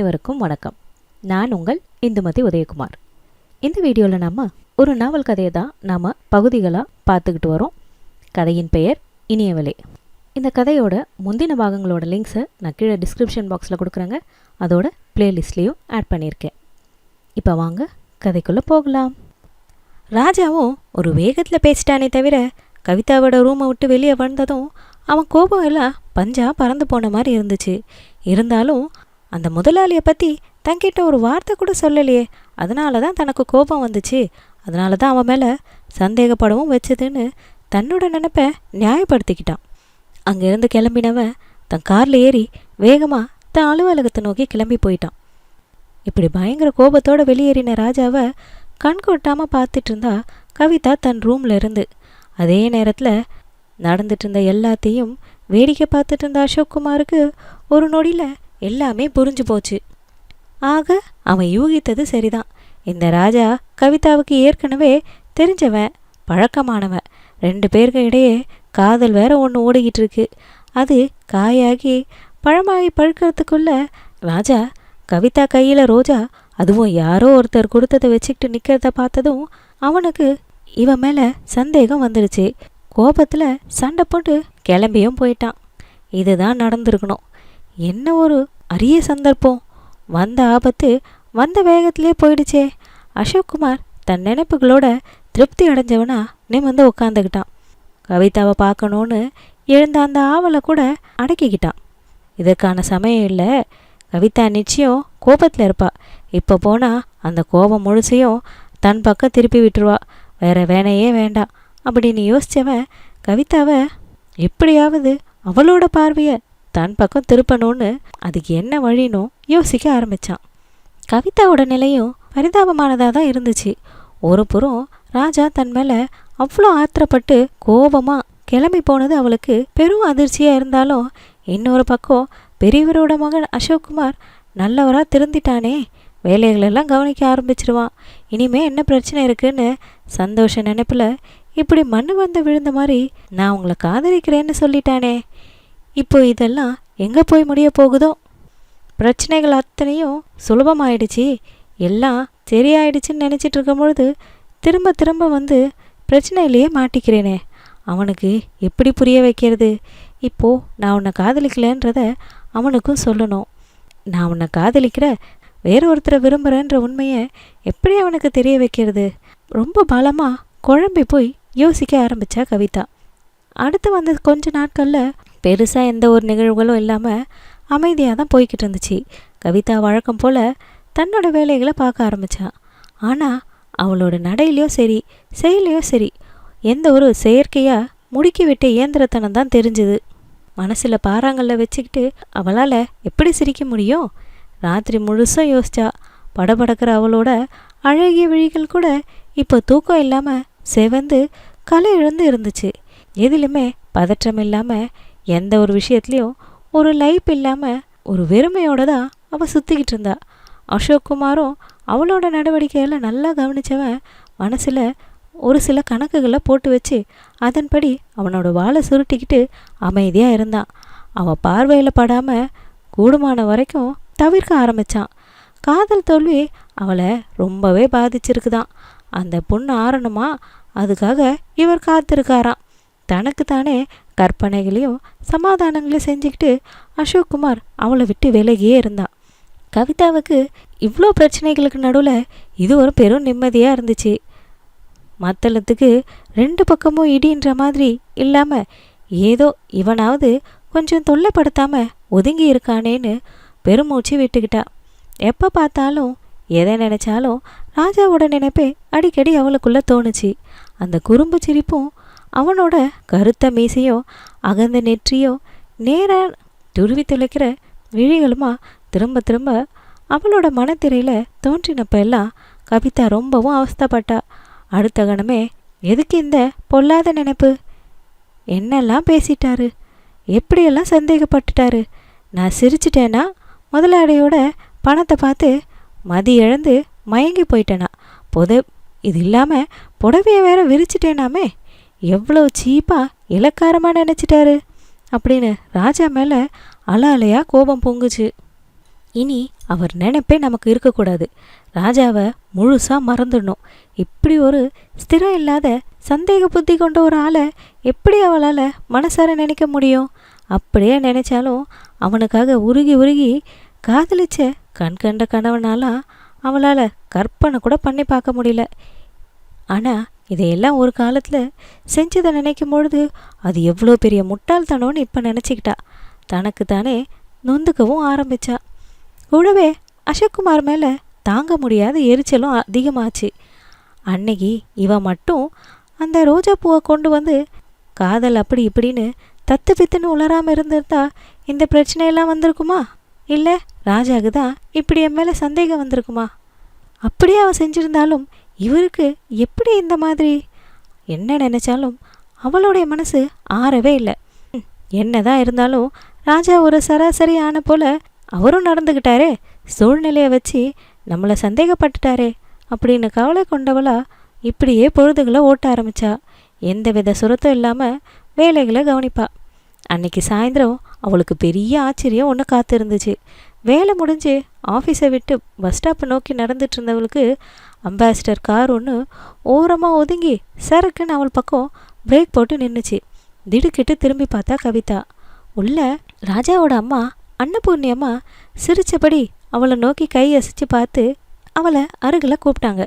அனைவருக்கும் வணக்கம். நான் உங்கள் இந்துமதி உதயகுமார். இந்த வீடியோவில் நம்ம ஒரு நாவல் கதையை தான் நாம் பகுதிகளாக பார்த்துக்கிட்டு வரோம். கதையின் பெயர் இனியவளே. இந்த கதையோட முந்தின பாகங்களோட லிங்க்ஸை நான் கீழே டிஸ்கிரிப்ஷன் பாக்ஸில் கொடுக்குறேங்க. அதோட பிளேலிஸ்ட்லேயும் ஆட் பண்ணியிருக்கேன். இப்போ வாங்க கதைக்குள்ளே போகலாம். ராஜாவும் ஒரு வேகத்தில் பேசிட்டானே தவிர கவிதாவோட ரூமை விட்டு வெளியே வந்ததும் அவன் கோபம் எல்லாம் பஞ்சா பறந்து போன மாதிரி இருந்துச்சு. இருந்தாலும் அந்த முதலாளியை பற்றி தங்கிட்ட ஒரு வார்த்தை கூட சொல்லலையே, அதனால தான் தனக்கு கோபம் வந்துச்சு, அதனால தான் அவன் மேலே சந்தேகப்படவும் வச்சதுன்னு தன்னோட நினைப்பை நியாயப்படுத்திக்கிட்டான். அங்கேருந்து கிளம்பினவன் தன் காரில் ஏறி வேகமாக தன் அலுவலகத்தை நோக்கி கிளம்பி போயிட்டான். இப்படி பயங்கர கோபத்தோடு வெளியேறின ராஜாவை கண் கொட்டாமல் பார்த்துட்டு இருந்தா கவிதா தன் ரூமில் இருந்து. அதே நேரத்தில் நடந்துட்டு இருந்த எல்லாத்தையும் வேடிக்கை பார்த்துட்டு இருந்த அசோக்குமாருக்கு ஒரு நொடியில் எல்லாமே புரிஞ்சு போச்சு. ஆக அவன் யூகித்தது சரிதான். இந்த ராஜா கவிதாவுக்கு ஏற்கனவே தெரிஞ்சவன், பழக்கமானவன். 2 பேருக்கு இடையே காதல் வேற ஒன்று ஓடிக்கிட்டு இருக்கு. அது காயாகி பழமாகி பழுக்கிறதுக்குள்ள ராஜா கவிதா கையில் ரோஜா, அதுவும் யாரோ ஒருத்தர் கொடுத்ததை வச்சுக்கிட்டு நிற்கிறத பார்த்ததும் அவனுக்கு இவன் மேலே சந்தேகம் வந்துடுச்சு. கோபத்தில் சண்டை போட்டு கிளம்பியும் போயிட்டான். இதுதான் நடந்திருக்கணும். என்ன ஒரு அரிய சந்தர்ப்பம்! வந்த ஆபத்து வந்த வேகத்திலே போயிடுச்சே. அசோக்குமார் தன் நினைப்புகளோட திருப்தி அடைஞ்சவனா நிமிர்ந்து உட்காந்துக்கிட்டான். கவிதாவை பார்க்கணுன்னு எழுந்த அந்த ஆவலை கூட அடக்கிக்கிட்டான். இதற்கான சமயம் இல்லை. கவிதா நிச்சயம் கோபத்தில் இருப்பா. இப்போ போனால் அந்த கோபம் முழுசையும் தன் பக்கம் திருப்பி விட்டுருவா. வேற வேணையே வேண்டாம் அப்படின்னு யோசித்தவன் கவிதாவை எப்படியாவது அவளோட பார்வையை தன் பக்கம் திருப்பணும்னு அதுக்கு என்ன வழினோ யோசிக்க ஆரம்பித்தான். கவிதாவோட நிலையும் பரிதாபமானதாக தான் இருந்துச்சு. ஒரு புறம் ராஜா தன் மேலே அவ்வளோ ஆத்திரப்பட்டு கோபமாக கிளம்பி போனது அவளுக்கு பெரும் அதிர்ச்சியாக இருந்தாலும், இன்னொரு பக்கம் பெரியவரோட மகன் அசோக்குமார் நல்லவராக திருந்திட்டானே, வேலைகளெல்லாம் கவனிக்க ஆரம்பிச்சிருவான், இனிமே என்ன பிரச்சனை இருக்குன்னு சந்தோஷ நினைப்பில் இப்படி மண்ணு வந்து விழுந்த மாதிரி நான் உங்களை காதலிக்கிறேன்னு சொல்லிட்டானே, இப்போ இதெல்லாம் எங்கே போய் முடிய போகுதோ. பிரச்சனைகள் அத்தனையும் சுலபமாயிடுச்சு, எல்லாம் சரியாயிடுச்சுன்னு நினச்சிட்டு இருக்கும் பொழுது திரும்ப திரும்ப வந்து பிரச்சனையிலேயே மாட்டிக்கிறேனே, அவனுக்கு எப்படி புரிய வைக்கிறது? இப்போது நான் உன்னை காதலிக்கலன்றத அவனுக்கும் சொல்லணும். நான் உன்னை காதலிக்கிற வேற ஒருத்தரை விரும்புகிறேன்ற உண்மையை எப்படி அவனுக்கு தெரிய வைக்கிறது? ரொம்ப பலமாக குழம்பி போய் யோசிக்க ஆரம்பித்தா கவிதா. அடுத்து வந்த கொஞ்ச நாட்களில் பெருசாக எந்த ஒரு நிகழ்வுகளும் இல்லாமல் அமைதியாக தான் போய்கிட்டு இருந்துச்சு. கவிதா வழக்கம் போல் தன்னோட வேலைகளை பார்க்க ஆரம்பித்தா. ஆனால் அவளோட நடையிலையோ சரி செயலையோ சரி எந்த ஒரு செயற்கையாக முடுக்கி விட்ட இயந்திரத்தனம் தான் தெரிஞ்சுது. மனசில் பாறாங்கல்ல வச்சுக்கிட்டு அவளால் எப்படி சிரிக்க முடியும்? ராத்திரி முழுசும் யோசிச்சா. படபடக்கிற அவளோட அழகிய விழிகள் கூட இப்போ தூக்கம் இல்லாமல் செவந்து கலை இழந்து இருந்துச்சு. எதிலுமே பதற்றம் இல்லாமல், எந்த ஒரு விஷயத்துலையும் ஒரு லைப் இல்லாமல் ஒரு வெறுமையோடு தான் அவள் சுற்றிக்கிட்டு இருந்தா. அசோக்குமாரும் அவளோட நடவடிக்கையெல்லாம் நல்லா கவனித்தவன் மனசில் ஒரு சில கணக்குகளை போட்டு வச்சு அதன்படி அவனோட வாழை சுருட்டிக்கிட்டு அமைதியாக இருந்தான். அவள் பார்வையில் படாமல் கூடுமான வரைக்கும் தவிர்க்க ஆரம்பித்தான். காதல் தோல்வி அவளை ரொம்பவே பாதிச்சிருக்குதான். அந்த பொண்ணு ஆறணுமா, அதுக்காக இவர் காத்திருக்காராம். தனக்கு தானே கற்பனைகளையும் சமாதானங்களையும் செஞ்சுக்கிட்டு அசோக்குமார் அவளை விட்டு விலகியே இருந்தான். கவிதாவுக்கு இவ்வளோ பிரச்சனைகளுக்கு நடுவில் இது ஒரு பெரும் நிம்மதியாக இருந்துச்சு. மத்தளத்துக்கு 2 பக்கமும் இடின்ற மாதிரி இல்லாமல் ஏதோ இவனாவது கொஞ்சம் தொல்லைப்படுத்தாமல் ஒதுங்கி இருக்கானேன்னு பெருமூச்சு விட்டுக்கிட்டா. எப்போ பார்த்தாலும் எதை நினச்சாலும் ராஜாவோட நினைப்பே அடிக்கடி அவளுக்குள்ளே தோணுச்சு. அந்த குறும்பு சிரிப்பும் அவனோட கருத்த மீசையும் அகந்த நெற்றியும் நேராக துருவி துளைக்கிற விழிகளுமா திரும்ப திரும்ப அவளோட மனத்திரையில் தோன்றினப்ப எல்லாம் கவிதா ரொம்பவும் அவஸ்தைப்பட்டா. அடுத்த கணமே எதுக்கு இந்த பொல்லாத நினைப்பு? என்னெல்லாம் பேசிட்டாரு, எப்படியெல்லாம் சந்தேகப்பட்டுட்டாரு. நான் சிரிச்சிட்டேன்னா முதலாளியோட பணத்தை பார்த்து மதி இழந்து மயங்கி போயிட்டேனா, இது இல்லாமல் புடவையை வேற விரிச்சிட்டேனாமே, எவ்வளோ சீப்பாக இலக்காரமாக நினச்சிட்டாரு அப்படின்னு ராஜா மேலே அலாலையாக கோபம் பொங்குச்சு. இனி அவர் நினைப்பே நமக்கு இருக்கக்கூடாது. ராஜாவை முழுசாக மறந்துடணும். இப்படி ஒரு ஸ்திரம் இல்லாத சந்தேக புத்தி கொண்ட ஒரு ஆளை எப்படி அவளால் மனசார நினைக்க முடியும்? அப்படியே நினைச்சாலும் அவனுக்காக உருகி உருகி காதலிச்ச கண் கண்ட கணவனாலாம் அவளால் கற்பனை கூட பண்ணி பார்க்க முடியல. ஆனால் இதையெல்லாம் ஒரு காலத்தில் செஞ்சதை நினைக்கும் பொழுது அது எவ்வளோ பெரிய முட்டாள்தனோன்னு இப்போ நினச்சிக்கிட்டா. தனக்கு தானே நொந்துக்கவும் ஆரம்பித்தா. கூடவே அசோக்குமார் மேலே தாங்க முடியாத எரிச்சலும் அதிகமாச்சு. அன்னைக்கு இவன் மட்டும் அந்த ரோஜா பூவை கொண்டு வந்து காதல் அப்படி இப்படின்னு தத்து பித்துன்னு உளராமல் இருந்திருந்தா இந்த பிரச்சனையெல்லாம் வந்திருக்குமா? இல்லை ராஜாவுக்கு தான் இப்படி என் மேலே சந்தேகம் வந்திருக்குமா? அப்படியே அவன் செஞ்சிருந்தாலும் இவருக்கு எப்படி இந்த மாதிரி? என்ன நினைச்சாலும் அவளுடைய மனசு ஆறவே இல்லை. என்னதான் இருந்தாலும் ராஜா ஒரு சராசரி ஆன போல அவரும் நடந்துக்கிட்டாரே, சூழ்நிலையை வச்சு நம்மளை சந்தேகப்பட்டுட்டாரே அப்படின்னு கவலை கொண்டவளா இப்படியே பொழுதுகளை ஓட்ட ஆரம்பிச்சா. எந்த வித சுரத்தும் இல்லாமல் வேலைகளை கவனிப்பா. அன்னைக்கு சாயந்தரம் அவளுக்கு பெரிய ஆச்சரியம் ஒன்று காத்திருந்துச்சு. வேலை முடிஞ்சு ஆஃபீஸை விட்டு பஸ் ஸ்டாப்பை நோக்கி நடந்துட்டு இருந்தவளுக்கு அம்பாசிடர் கார் ஒன்று ஓரமாக ஒதுங்கி சரக்குன்னு அவள் பக்கம் பிரேக் போட்டு நின்றுச்சு. திடுக்கிட்டு திரும்பி பார்த்தா கவிதா. உள்ள ராஜாவோட அம்மா அன்னபூர்ணி அம்மா சிரிச்சபடி அவளை நோக்கி கை அசைச்சு பார்த்து அவளை அருகில் கூப்பிட்டாங்க.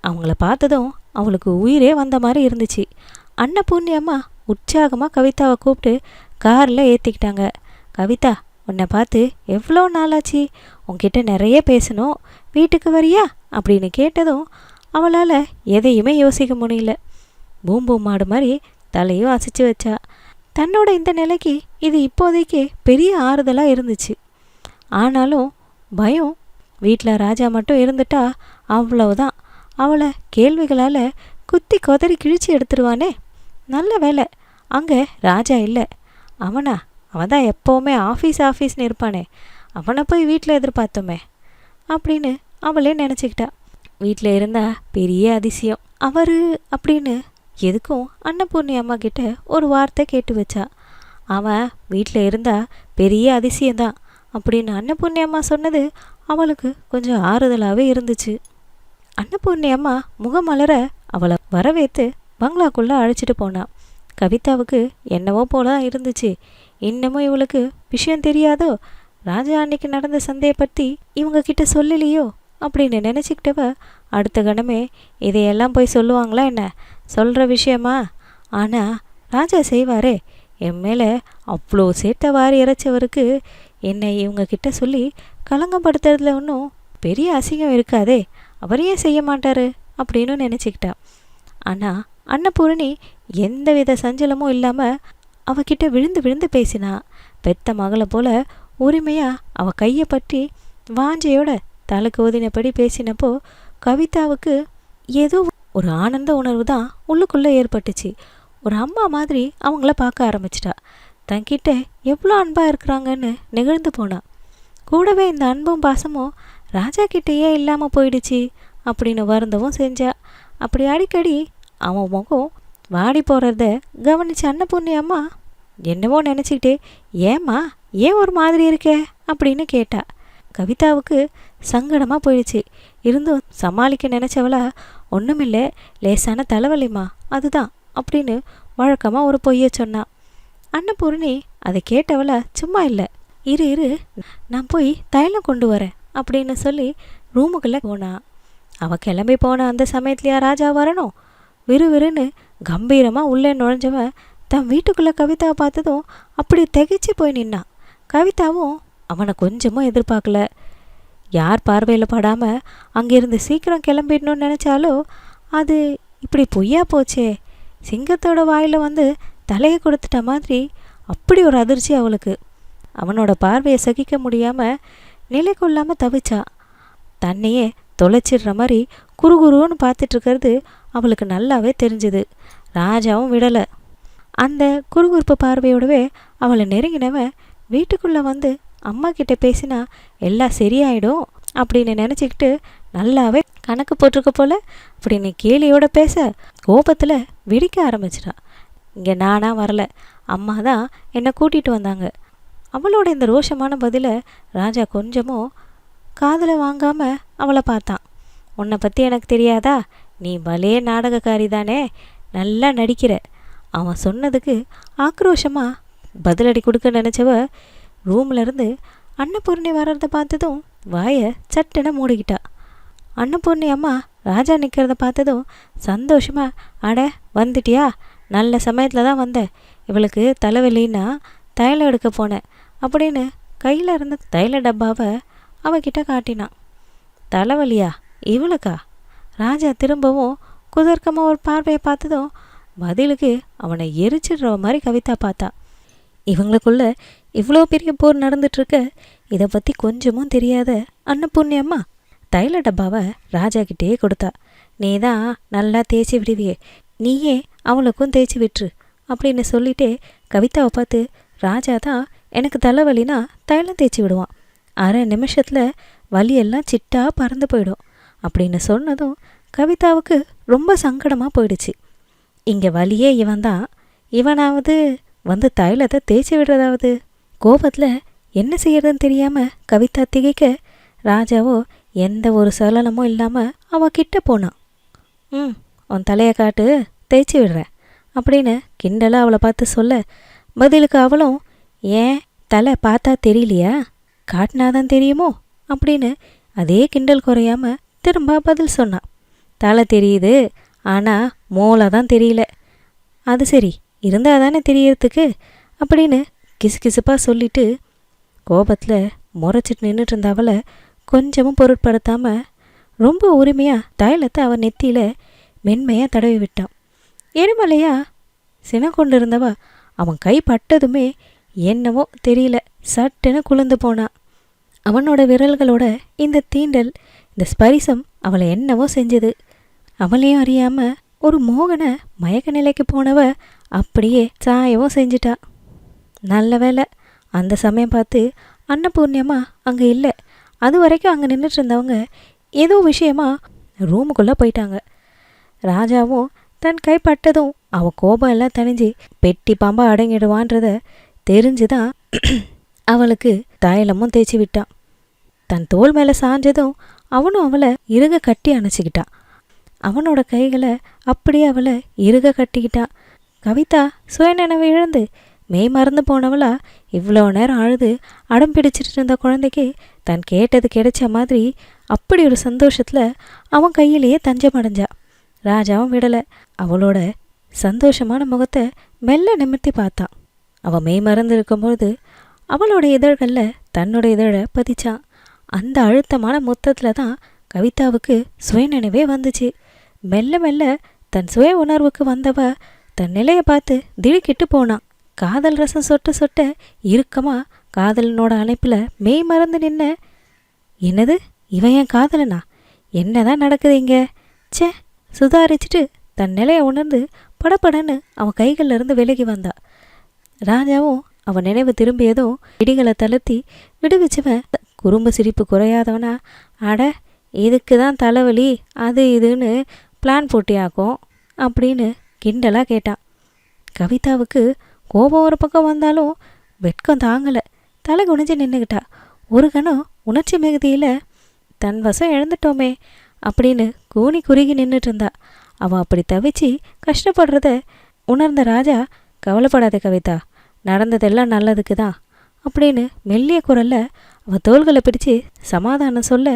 அவங்கள பார்த்ததும் அவளுக்கு உயிரே வந்த மாதிரி இருந்துச்சு. அன்னபூர்ணி அம்மா உற்சாகமாக கவிதாவை கூப்பிட்டு காரில் ஏற்றிக்கிட்டாங்க. கவிதா, உன்னை பார்த்து எவ்வளோ நாளாச்சு, உன்கிட்ட நிறைய பேசணும், வீட்டுக்கு வரியா அப்படின்னு கேட்டதும் அவளால் எதையுமே யோசிக்க முடியல. பூம்பூ மாடு மாதிரி தலையும் அசைச்சு வச்சா. தன்னோட இந்த நிலைக்கு இது இப்போதைக்கு பெரிய ஆறுதலாக இருந்துச்சு. ஆனாலும் பயம். வீட்டில் ராஜா மட்டும் இருந்துட்டா அவ்வளவுதான். அவளை கேள்விகளால் குத்தி கொதறி கிழிச்சு எடுத்துருவானே. நல்ல வேலை அங்கே ராஜா இல்லை. அவன் தான் எப்போவுமே ஆஃபீஸ்னு இருப்பானே, அவனை போய் வீட்டில் எதிர்பார்த்தோமே அப்படின்னு அவளே நினச்சிக்கிட்டா. வீட்டில் இருந்தா பெரிய அதிசயம் அவர் அப்படின்னு எதுக்கும் அன்னபூர்ணி அம்மா கிட்ட ஒரு வார்த்தை கேட்டு வச்சா. அவன் வீட்டில் இருந்தா பெரிய அதிசயம்தான் அப்படின்னு அன்னபூர்ணி அம்மா சொன்னது அவளுக்கு கொஞ்சம் ஆறுதலாகவே இருந்துச்சு. அன்னபூர்ணி அம்மா முகமலர அவளை வரவேற்று பங்களாக்குள்ளே அழைச்சிட்டு போனான். கவிதாவுக்கு என்னவோ போல தான் இருந்துச்சு. இன்னமும் இவளுக்கு விஷயம் தெரியாதோ, ராஜா அன்னைக்கு நடந்த சண்டையை பற்றி இவங்க கிட்ட சொல்லலையோ அப்படின்னு நினச்சிக்கிட்டவ அடுத்த கணமே இதையெல்லாம் போய் சொல்லுவாங்களா என்ன? சொல்கிற விஷயமா? ஆனால் ராஜா செய்வாரே, என் மேலே அவ்வளோ சேர்த்த வாரி இறைச்சவருக்கு என்னை இவங்க கிட்ட சொல்லி களங்கப்படுத்துறதுல ஒன்றும் பெரிய அசிங்கம் இருக்காதே, அவர் ஏன் செய்ய மாட்டார் அப்படின்னு நினச்சிக்கிட்டா. ஆனால் அன்னபூரணி எந்த வித சஞ்சலமும் இல்லாமல் அவகிட்ட விழுந்து விழுந்து பேசினா. பெத்த மகளை போல உரிமையாக அவள் கையை பற்றி வாஞ்சையோட தலைக்கு ஓதினபடி பேசினப்போ கவிதாவுக்கு ஏதோ ஒரு ஆனந்த உணர்வு தான் உள்ளுக்குள்ளே ஏற்பட்டுச்சு. ஒரு அம்மா மாதிரி அவங்கள பார்க்க ஆரம்பிச்சிட்டா. தன்கிட்ட எவ்வளோ அன்பாக இருக்கிறாங்கன்னு நெகிழ்ந்து போனா. கூடவே இந்த அன்பும் பாசமும் ராஜா கிட்டேயே இல்லாமல் போயிடுச்சு அப்படின்னு வருந்தவும் செஞ்சா. அப்படி அடிக்கடி அவன் முகம் வாடி போகிறத கவனிச்ச அன்னபூர்ணி அம்மா என்னவோ நினச்சிக்கிட்டே, ஏம்மா ஏன் ஒரு மாதிரி இருக்கே அப்படின்னு கேட்டா. கவிதாவுக்கு சங்கடமாக போயிடுச்சு. இருந்தும் சமாளிக்க நினச்சவளா, ஒன்றுமில்லை, லேசான தலைவலிம்மா, அதுதான் அப்படின்னு வழக்கமாக ஒரு பொய்யை சொன்னான். அன்னபூர்ணி அதை கேட்டவளா, சும்மா இல்லை, இரு நான் போய் தைலம் கொண்டு வரேன் அப்படின்னு சொல்லி ரூமுக்குள்ளே போனா. அவள் கிளம்பி போன அந்த சமயத்துலையா ராஜா வரணும்? விறுவிறுன்னு கம்பீரமாக உள்ளே நுழைஞ்சவன் தன் வீட்டுக்குள்ளே கவிதாவை பார்த்ததும் அப்படி திகைச்சு போய் நின்னான். கவிதாவும் அவனை கொஞ்சமும் எதிர்பார்க்கல. யார் பார்வையில் படாமல் அங்கேருந்து சீக்கிரம் கிளம்பிடணும்னு நினச்சாலோ அது இப்படி பொய்யா போச்சே. சிங்கத்தோட வாயில் வந்து தலையை கொடுத்துட்ட மாதிரி அப்படி ஒரு அதிர்ச்சி அவளுக்கு. அவனோட பார்வையை சகிக்க முடியாமல் நிலை கொள்ளாமல் தவிச்சா. தன்னையே தொலைச்சிடுற மாதிரி குறுகுருன்னு பார்த்துட்ருக்கிறது அவளுக்கு நல்லாவே தெரிஞ்சுது. ராஜாவும் விடலை. அந்த குறுகுறுப்பு பார்வையோடவே அவளை நெருங்கினவன் வீட்டுக்குள்ளே வந்து அம்மா கிட்ட பேசினா எல்லாம் சரியாயிடும் அப்படின்னு நினச்சிக்கிட்டு நல்லாவே கணக்கு போட்டிருக்க போல அப்படின்னு கேலியோட பேச கோபத்தில் வெடிக்க ஆரம்பிச்சிட்டான். இங்கே நானாக வரல, அம்மா தான் என்னை கூட்டிகிட்டு வந்தாங்க. அவளோட இந்த ரோஷமான பதிலை ராஜா கொஞ்சமும் காதில் வாங்காமல் அவளை பார்த்தான். உன்னை பற்றி எனக்கு தெரியாதா? நீ பலே நாடகக்காரி தானே, நல்லா நடிக்கிற. அவன் சொன்னதுக்கு ஆக்ரோஷமாக பதிலடி கொடுக்க நினச்சவ ரூம்லேருந்து அன்னபூர்ணி வர்றத பார்த்ததும் வாயை சட்டுன்னு மூடிக்கிட்டா. அன்னபூர்ணி அம்மா ராஜா நிற்கிறத பார்த்ததும் சந்தோஷமாக, அட வந்துட்டியா, நல்ல சமயத்தில் தான் வந்த. இவளுக்கு தலைவலின்னா தைலம் எடுக்க போனேன் அப்படின்னு கையில் இருந்த தைல டப்பாவை அவகிட்ட காட்டினான். தலைவலியா இவளுக்கா? ராஜா திரும்பவும் குதர்க்கமாக ஒரு பார்வையை பார்த்ததும் பதிலுக்கு அவனை எரிச்சிடுற மாதிரி கவிதா பார்த்தா. இவங்களுக்குள்ள இவ்வளோ பெரிய போர் நடந்துட்டுருக்க இதை பற்றி கொஞ்சமும் தெரியாத அன்னபூர்ணி அம்மா தைல டப்பாவை ராஜா கிட்டே கொடுத்தா. நீ தான் நல்லா தேய்ச்சி விடுவியே, நீயே அவளுக்கும் தேய்ச்சி விட்டுரு அப்படின்னு சொல்லிட்டே கவிதாவை பார்த்து, ராஜா தான் எனக்கு தலைவலினா தைலம் தேய்ச்சி விடுவான், அரை நிமிஷத்தில் வலியெல்லாம் சிட்டா பறந்து போயிடும் அப்படின்னு சொன்னதும் கவிதாவுக்கு ரொம்ப சங்கடமாக போயிடுச்சு. இங்கே வலியே இவன் தான், இவனாவது வந்து தைலத்தை தேய்ச்சி விடுறதாவது. கோபத்தில் என்ன செய்யறதுன்னு தெரியாமல் கவிதா திகைக்க ராஜாவோ எந்த ஒரு சலனமும் இல்லாமல் அவகிட்ட போனான். உன் தலையை காட்டு, தேய்ச்சி விடுறேன் அப்படின்னு கிண்டலாக அவளை பார்த்து சொல்ல, பதிலுக்கு அவளும், ஏன் தலை பார்த்தா தெரியலையா, காட்டினாதான் தெரியுமோ அப்படின்னு அதே கிண்டல் குறையாம திரும்ப பதில் சொன்னான். தலை தெரியுது, ஆனால் மூளை தான் தெரியல. அது சரி, இருந்தால் தானே தெரியறதுக்கு அப்படின்னு கிசுகிசுப்பாக சொல்லிட்டு கோபத்தில் முறைச்சிட்டு நின்றுட்டு இருந்தவளை கொஞ்சமும் பொருட்படுத்தாமல் ரொம்ப உரிமையாக தைலத்தை அவன் நெத்தியில் மென்மையாக தடவி விட்டான். எரிமலையா சினம் கொண்டு இருந்தவ அவன் கை பட்டதுமே என்னவோ தெரியல, சட்டுன்னு குளிர்ந்து போனான். அவனோட விரல்களோட இந்த தீண்டல், இந்த ஸ்பரிசம் அவளை என்னவோ செஞ்சது. அவளையும் அறியாமல் ஒரு மோகன மயக்க நிலைக்கு போனவ அப்படியே சாயவும் செஞ்சிட்டா. நல்ல வேலை, அந்த சமயம் பார்த்து அன்னபூர்ணியம்மா அங்கே இல்லை. அது வரைக்கும் அங்கே நின்றுட்டு இருந்தவங்க ஏதோ விஷயமா ரூமுக்குள்ளே போயிட்டாங்க. ராஜாவும் தன் கைப்பட்டதும் அவன் கோபம் எல்லாம் தணிஞ்சு பெட்டி பாம்பா அடங்கிடுவான்றத தெரிஞ்சுதான் அவளுக்கு தைலமும் தேய்ச்சி விட்டான். தன் தோள் மேலே சாஞ்சதும் அவனும் அவளை இறுக கட்டி அணைச்சிக்கிட்டான். அவனோட கைகளை அப்படியே அவளை இறுக கட்டிக்கிட்டான். கவிதா சுயநினைவு இழந்து மெய் மறந்து போனவளா இவ்வளோ நேரம் அழுது அடம் பிடிச்சிட்டு இருந்த குழந்தைக்கு தான் கேட்டது கிடைச்ச மாதிரி அப்படி ஒரு சந்தோஷத்தில் அவன் கையிலேயே தஞ்சம் அடைஞ்சா. ராஜாவும் விடலை. அவளோட சந்தோஷமான முகத்தை மெல்ல நிமிர்த்தி பார்த்தான். அவன் மெய் மறந்து இருக்கும்பொழுது அவளோட இதழ்களில் தன்னோட இதழை பதிச்சான். அந்த அழுத்தமான மொத்தத்தில் தான் கவிதாவுக்கு சுயநினைவே வந்துச்சு. மெல்ல மெல்ல தன் சுய உணர்வுக்கு வந்தவ தன் நிலையை பார்த்து திடுக்கிட்டு போனான். காதல் ரசம் சொட்ட சொட்ட இறுக்கமா காதலனோட அணைப்பில் மெய் மறந்து நின்ன, என்னது இவன் என் காதலனா, என்னதான் நடக்குது இங்க, சே சுதாரிச்சுட்டு தன் நிலையை உணர்ந்து படப்படன்னு அவன் கைகளில் இருந்து விலகி வந்தா. ராஜாவும் அவன் நினைவு திரும்பியதும் இடிகளை தளர்த்தி விடுவிச்சவன் குறும்பு சிரிப்பு குறையாதவனா, அட இதுக்கு தான் தலைவலி அது இதுன்னு பிளான் போட்டியாக்கும் அப்படின்னு கிண்டலாக கேட்டான். கவிதாவுக்கு கோபம் ஒரு பக்கம் வந்தாலும் வெட்கம் தாங்கலை. தலை குனிஞ்சு நின்றுக்கிட்டா. ஒரு கணம் உணர்ச்சி மிகுதியில் தன் வசம் இழந்துட்டோமே அப்படின்னு கூனி குறுகி நின்றுட்டு இருந்தா. அவள் அப்படி தவிச்சு கஷ்டப்படுறத உணர்ந்த ராஜா, கவலைப்படாத கவிதா, நடந்ததெல்லாம் நல்லதுக்கு தான் அப்படின்னு மெல்லிய குரல்ல அவள் தோள்களை பிடிச்சு சமாதானம் சொல்ல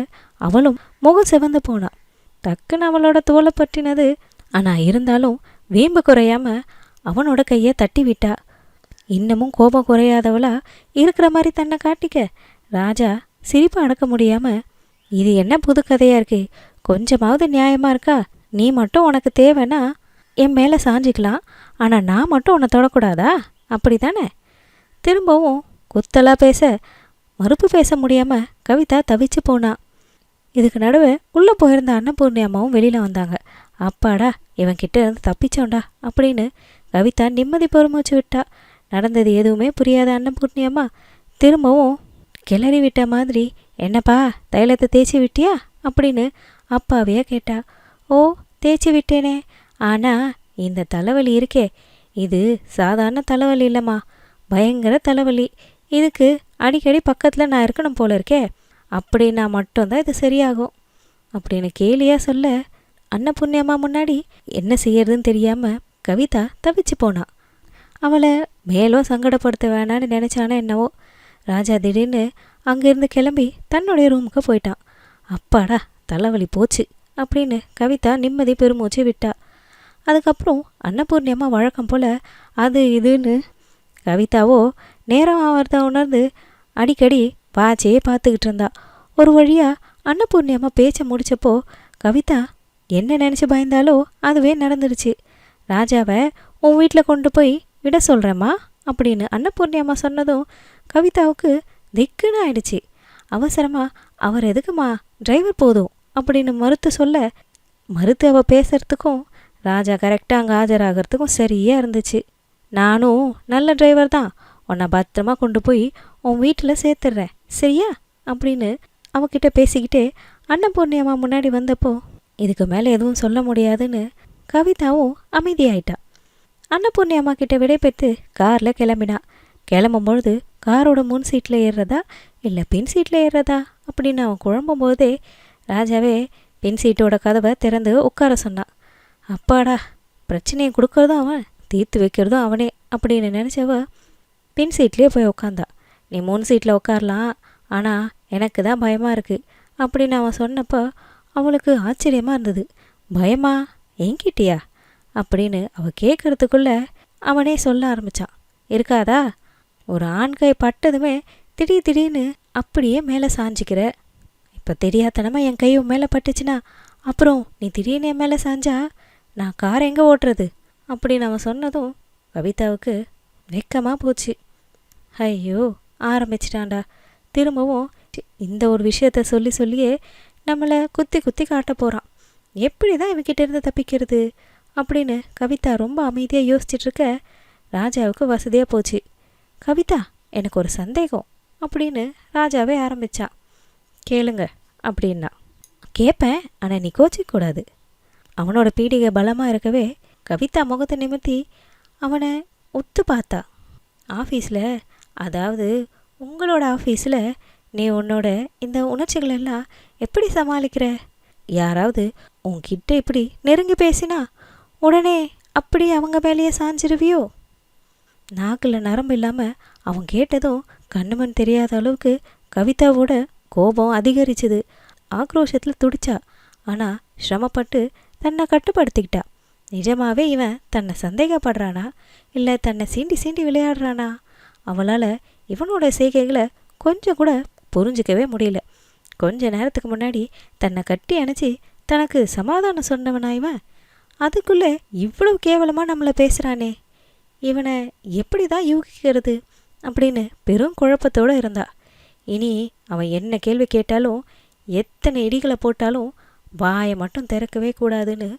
அவளும் முகம் சிவந்து போனான். டக்குன்னு அவளோட தோலை பற்றினது. ஆனால் இருந்தாலும் வீம்பு குறையாம அவனோட கையை தட்டி விட்டா. இன்னமும் கோபம் குறையாதவளா இருக்கிற மாதிரி தன்னை காட்டிக்க ராஜா சிரிப்பு அடக்க முடியாம, இது என்ன புது கதையா இருக்கு, கொஞ்சமாவது நியாயமா இருக்கா, நீ மட்டும் உனக்கு தேவைன்னா என் மேலே சாஞ்சிக்கலாம், ஆனால் நான் மட்டும் உன்னை தொடக்கூடாதா, அப்படி தானே? திரும்பவும் குத்தலாக பேச மறுப்பு பேச முடியாம கவிதா தவிச்சு போனா. இதுக்கு நடுவே உள்ளே போயிருந்த அன்னபூர்ணி அம்மாவும் வெளியில் வந்தாங்க. அப்பாடா இவன்கிட்ட இருந்து தப்பிச்சோண்டா அப்படின்னு கவிதா நிம்மதி பொறுமூச்சு விட்டா. நடந்தது எதுவுமே புரியாத அன்னபூர்ணி அம்மா திரும்பவும் கிளறி விட்ட மாதிரி, என்னப்பா தைலத்தை தேய்ச்சி விட்டியா அப்படின்னு அப்பாவையே கேட்டா. ஓ தேய்ச்சி விட்டேனே, ஆனால் இந்த தலைவலி இருக்கே, இது சாதாரண தலைவலி இல்லைம்மா, பயங்கர தலைவலி. இதுக்கு அடிக்கடி பக்கத்தில் நான் இருக்கணும் போல இருக்கே, அப்படின்னா மட்டும்தான் இது சரியாகும் அப்படின்னு கேலியாக சொல்ல அன்னபூர்ணியம்மா முன்னாடி என்ன செய்யறதுன்னு தெரியாமல் கவிதா தவிச்சு போனான். அவளை மேலும் சங்கடப்படுத்த வேணான்னு நினச்சானே என்னவோ. ராஜா திடீர்னு அங்கேருந்து கிளம்பி தன்னுடைய ரூமுக்கு போயிட்டான். அப்பாடா தலைவலி போச்சு அப்படின்னு கவிதா நிம்மதி பெருமூச்சு விட்டா. அதுக்கப்புறம் அன்னபூர்ணியம்மா வழக்கம் போல் அது இதுன்னு கவிதாவோ நேரம் ஆகிறத உணர்ந்து அடிக்கடி வாச்சே பார்த்துக்கிட்டு இருந்தா. ஒரு வழியாக அன்னபூர்ணியம்மா பேச்சை முடித்தப்போ கவிதா என்ன நினச்சி பயந்தாலோ அதுவே நடந்துருச்சு. ராஜாவை உன் வீட்டில் கொண்டு போய் விட சொல்கிறேம்மா அப்படின்னு அன்னபூர்ணியம்மா சொன்னதும் கவிதாவுக்கு திக்குன்னு ஆயிடுச்சு. அவசரமாக அவர் எதுக்குமா, டிரைவர் போதும் அப்படின்னு மறுத்து சொல்ல, மறுத்து அவள் பேசுறதுக்கும் ராஜா கரெக்டாக அங்கே ஆஜராகிறதுக்கும் சரியாக இருந்துச்சு. நானும் நல்ல டிரைவர் தான், உன்னை பத்திரமா கொண்டு போய் உன் வீட்டில் சேர்த்துடுறேன் சரியா அப்படின்னு அவகிட்ட பேசிக்கிட்டே அன்னபூர்ணியம்மா முன்னாடி வந்தப்போ இதுக்கு மேலே எதுவும் சொல்ல முடியாதுன்னு கவிதாவும் அமைதியாயிட்டா. அன்னபூர்ணியம்மா கிட்ட விடைபெற்று காரில் கிளம்பினா. கிளம்பும் பொழுது காரோட முன் சீட்டில் ஏறுறதா இல்லை பின் சீட்டில் ஏறுறதா அப்படின்னு அவன் குழம்பும் போதே ராஜாவே பின் சீட்டோட கதவை திறந்து உட்கார சொன்னான். அப்பாடா, பிரச்சனையை கொடுக்கறதும் அவன், தீர்த்து வைக்கிறதும் அவனே அப்படின்னு நினச்சவ பின் சீட்லேயே போய் உட்காந்தா. நீ முன் சீட்டில் உட்காரலாம், ஆனால் எனக்கு தான் பயமாக இருக்குது அப்படின்னு அவன் சொன்னப்போ அவளுக்கு ஆச்சரியமாக இருந்தது. பயமா, என்கிட்டியா அப்படின்னு அவள் கேட்குறதுக்குள்ளே அவனே சொல்ல ஆரம்பித்தான். இருக்காதா, ஒரு ஆண் கை பட்டதுமே திடீர்னு அப்படியே மேலே சாஞ்சிக்கிற. இப்போ தெரியாதனமாக என் கை உன் மேலே பட்டுச்சுன்னா அப்புறம் நீ திடீர்னு என் மேலே சாஞ்சா நான் காரை எங்கே ஓட்டுறது அப்படின்னு அவன் சொன்னதும் கவிதாவுக்கு வெக்கமாக போச்சு. ஐயோ ஆரம்பிச்சிட்டான்டா, திரும்பவும் இந்த ஒரு விஷயத்த சொல்லியே நம்மளை குத்தி காட்ட போகிறான். எப்படி தான் இவன்கிட்ட இருந்து தப்பிக்கிறது அப்படின்னு கவிதா ரொம்ப அமைதியாக யோசிச்சுட்ருக்க ராஜாவுக்கு வசதியாக போச்சு. கவிதா, எனக்கு ஒரு சந்தேகம் அப்படின்னு ராஜாவே ஆரம்பித்தான். கேளுங்க அப்படின்னா. கேட்பேன், ஆனால் நீ கோச்சிக்கூடாது. அவனோட பீடிகை பலமாக இருக்கவே கவிதா முகத்தை நிமிர்த்தி அவனை ஒத்து பார்த்தா. ஆஃபீஸில், அதாவது உங்களோட ஆஃபீஸில் நீ உன்னோட இந்த உணர்ச்சிகளெல்லாம் எப்படி சமாளிக்கிற? யாராவது உன்கிட்ட இப்படி நெருங்கி பேசினா உடனே அப்படி அவங்க மேலேயே சாஞ்சிருவியோ? நாக்கில் நரம்பு இல்லாமல் அவன் கேட்டதும் கண்ணுமண் தெரியாத அளவுக்கு கவிதாவோட கோபம் அதிகரிச்சுது. ஆக்ரோஷத்தில் துடிச்சா. ஆனால் சிரமப்பட்டு தன்னை கட்டுப்படுத்திக்கிட்டா. நிஜமாவே இவன் தன்னை சந்தேகப்படுறானா இல்லை தன்னை சீண்டி விளையாடுறானா? அவளால் இவனோட செய்கைகளை கொஞ்சம் கூட புரிஞ்சிக்கவே முடியல. கொஞ்ச நேரத்துக்கு முன்னாடி தன்னை கட்டி அணைச்சி தனக்கு சமாதானம் சொன்னவனா இவன் அதுக்குள்ளே இவ்வளவு கேவலமாக நம்மளை பேசுகிறானே, இவனை எப்படி தான் யூகிக்கிறது அப்படின்னு பெரும் குழப்பத்தோடு இருந்தா. இனி அவன் என்ன கேள்வி கேட்டாலும் எத்தனை இடிகளை போட்டாலும் வாயை மட்டும் திறக்கவே கூடாதுன்னு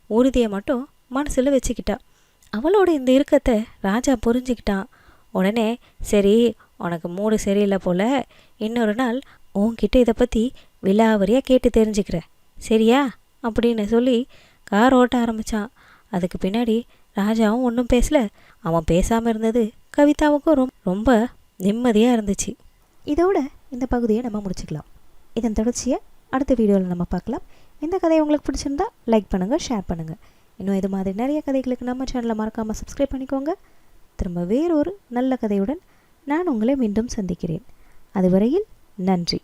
உறுதியை மட்டும் மனசில் வச்சுக்கிட்டா. அவளோட இந்த இறுக்கத்தை ராஜா புரிஞ்சுக்கிட்டான். உடனே சரி, உனக்கு மூடு சரியில்லை போல, இன்னொரு நாள் உன்கிட்ட இதை பற்றி விலாவரியாக கேட்டு தெரிஞ்சுக்கிற சரியா அப்படின்னு சொல்லி கார் ஓட்ட ஆரம்பித்தான். அதுக்கு பின்னாடி ராஜாவும் ஒன்றும் பேசல. அவன் பேசாமல் இருந்தது கவிதாவுக்கும் ரொம்ப நிம்மதியாக இருந்துச்சு. இதோட இந்த பகுதியை நம்ம முடிச்சுக்கலாம். இதன் தொடர்ச்சியை அடுத்த வீடியோவில் நம்ம பார்க்கலாம். இந்த கதையை உங்களுக்கு பிடிச்சிருந்தா லைக் பண்ணுங்கள், ஷேர் பண்ணுங்கள். இன்னும் இது மாதிரி நிறைய கதைகளுக்கு நம்ம சேனலை மறக்காமல் சப்ஸ்கிரைப் பண்ணிக்கோங்க. திரும்ப வேறொரு நல்ல கதையுடன் நான் உங்களை மீண்டும் சந்திக்கிறேன். அதுவரையில் நன்றி.